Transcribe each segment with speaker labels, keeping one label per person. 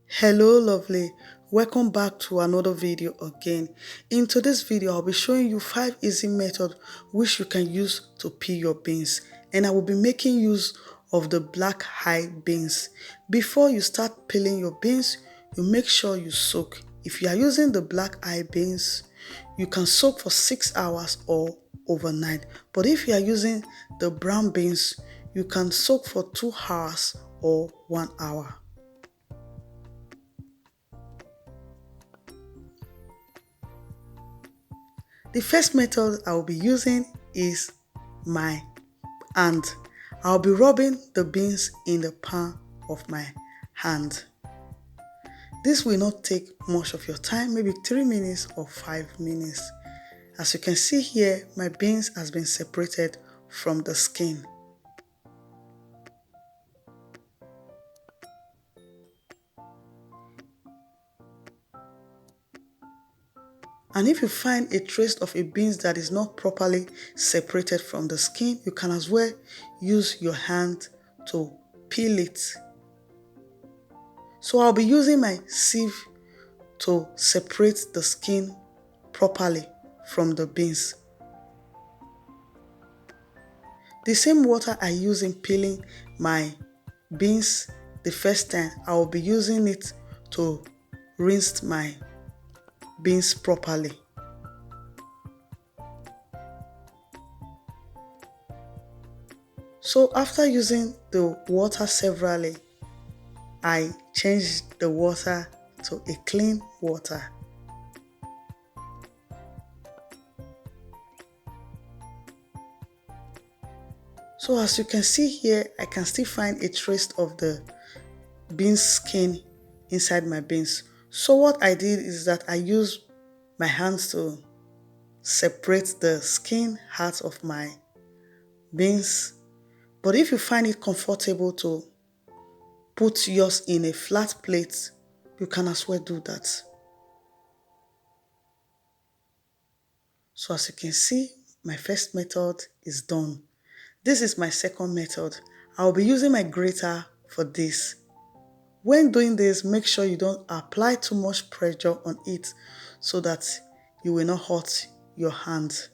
Speaker 1: Hello lovely, welcome back to another video again. In today's video I'll be showing you 5 easy methods which you can use to peel your beans, and I will be making use of the black eye beans. Before you start peeling your beans, you make sure you soak. If you are using the black eye beans, you can soak for 6 hours or overnight, but if you are using the brown beans, you can soak for 2 hours or 1 hour. The first method I will be using is my hand. I'll be rubbing the beans in the palm of my hand. This will not take much of your time, maybe 3 minutes or 5 minutes. As you can see here, my beans has been separated from the skin. And if you find a trace of a beans that is not properly separated from the skin, you can as well use your hand to peel it. So I'll be using my sieve to separate the skin properly from the beans. The same water I use in peeling my beans the first time, I will be using it to rinse my beans properly. So after using the water severally, I changed the water to a clean water. So as you can see here, I can still find a trace of the bean skin inside my beans. So what I did is that I used my hands to separate the skin out of my beans. But if you find it comfortable to put yours in a flat plate, you can as well do that. So as you can see, my first method is done. This is my second method. I'll be using my grater for this. When doing this, make sure you don't apply too much pressure on it so that you will not hurt your hand.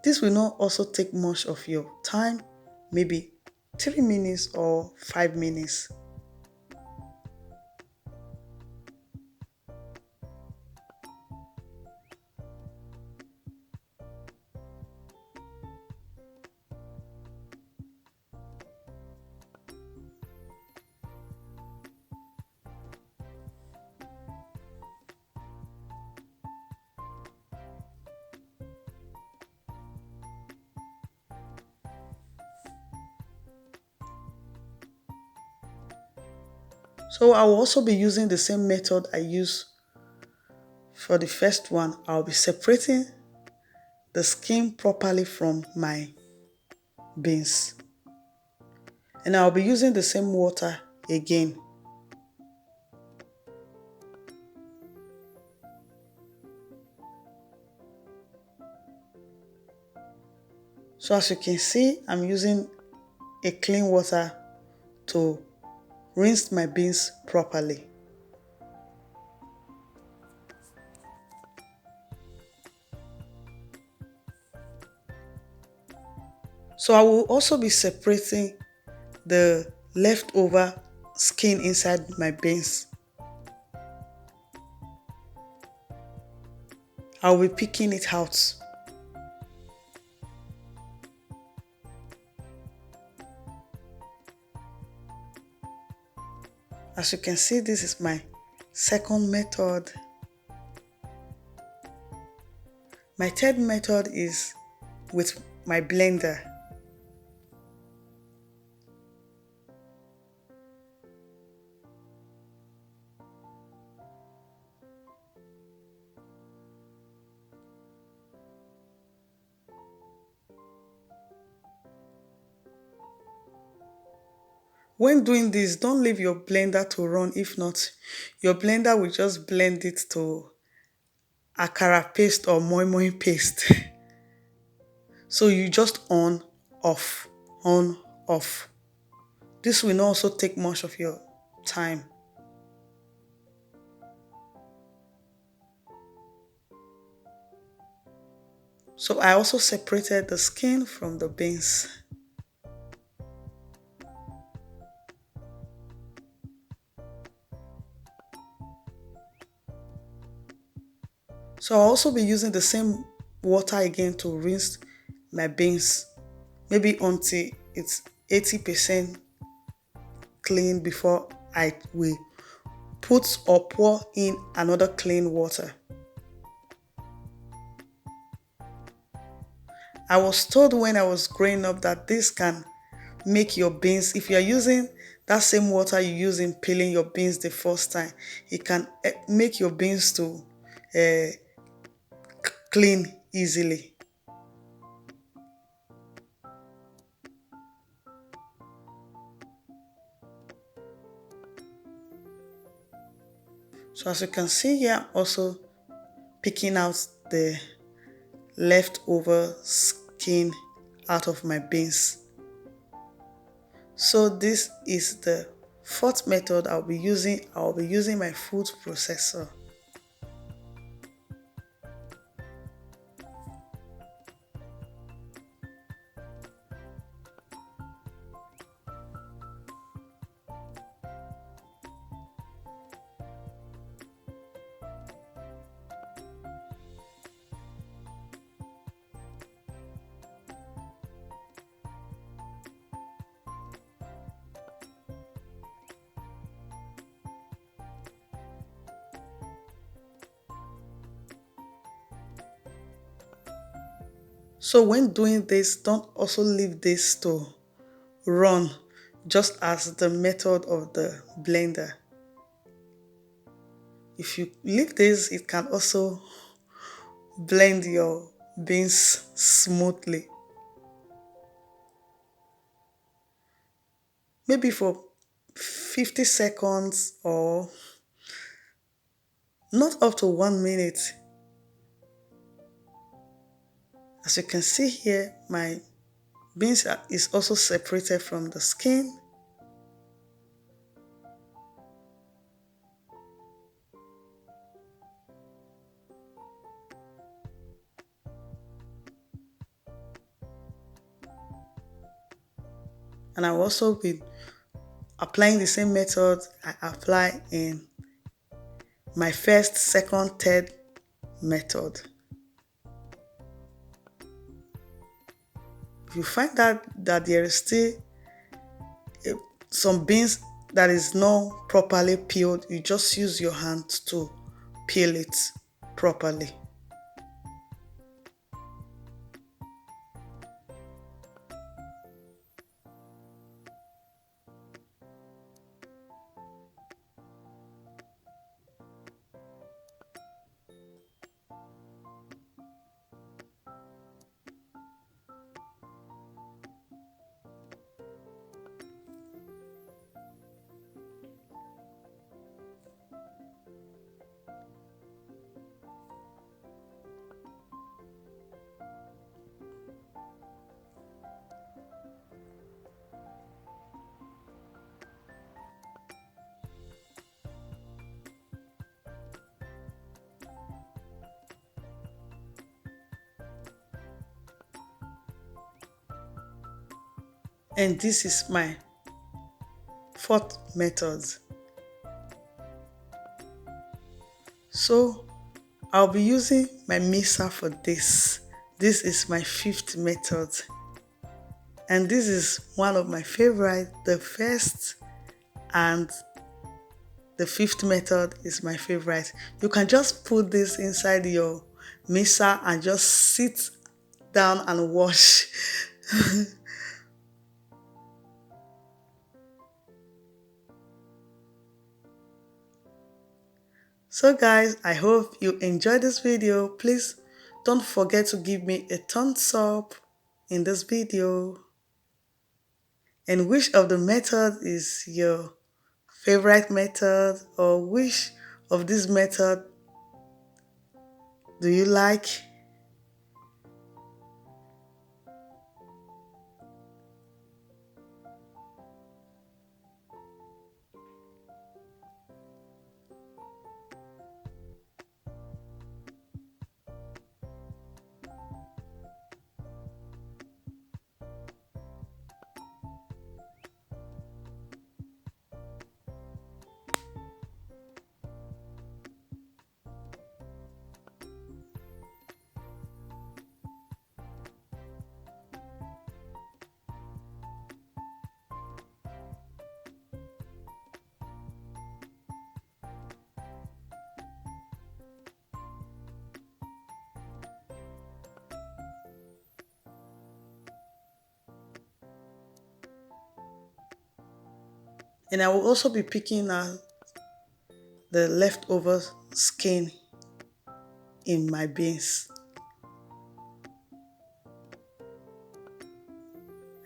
Speaker 1: This will not also take much of your time, maybe 3 minutes or 5 minutes. So I will also be using the same method I used for the first one. I'll be separating the skin properly from my beans. And I'll be using the same water again. So as you can see, I'm using a clean water to rinse my beans properly. So I will also be separating the leftover skin inside my beans. I will be picking it out. As you can see, this is my second method. My third method is with my blender. When doing this, don't leave your blender to run. If not, your blender will just blend it to akara paste or moi moi paste. So you just on, off, on, off. This will not also take much of your time. So I also separated the skin from the beans. So I'll also be using the same water again to rinse my beans, maybe until it's 80% clean before I will put or pour in another clean water. I was told when I was growing up that this can make your beans, if you're using that same water you use in peeling your beans the first time, it can make your beans to clean easily. So as you can see here, I'm also picking out the leftover skin out of my beans. So this is the fourth method I'll be using. I'll be using my food processor. So when doing this, don't also leave this to run just as the method of the blender. If you leave this, it can also blend your beans smoothly. Maybe for 50 seconds or not up to 1 minute. As you can see here, my beans is also separated from the skin. And I'll also be applying the same method I apply in my first, second, third method. If you find that there is still some beans that is not properly peeled, you just use your hand to peel it properly. And this is my fourth method. So I'll be using my mixer for this. This is my fifth method. And this is one of my favorite. The first and the fifth method is my favorite. You can just put this inside your mixer and just sit down and wash. So guys, I hope you enjoyed this video. Please don't forget to give me a thumbs up in this video. And which of the method is your favorite method, or which of this method do you like? And I will also be picking out the leftover skin in my beans.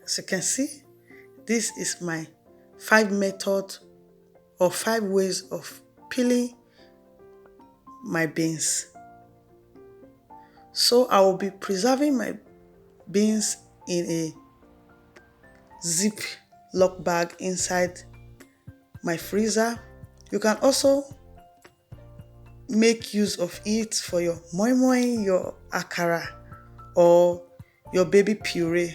Speaker 1: As you can see, this is my 5 method or 5 ways of peeling my beans. So I will be preserving my beans in a zip lock bag inside my freezer. You can also make use of it for your moi moi, your akara, or your baby puree,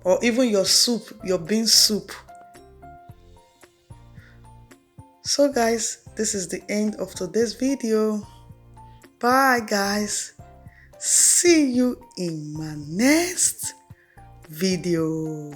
Speaker 1: or even your soup, your bean soup. So guys, this is the end of today's video. Bye guys. See you in my next video.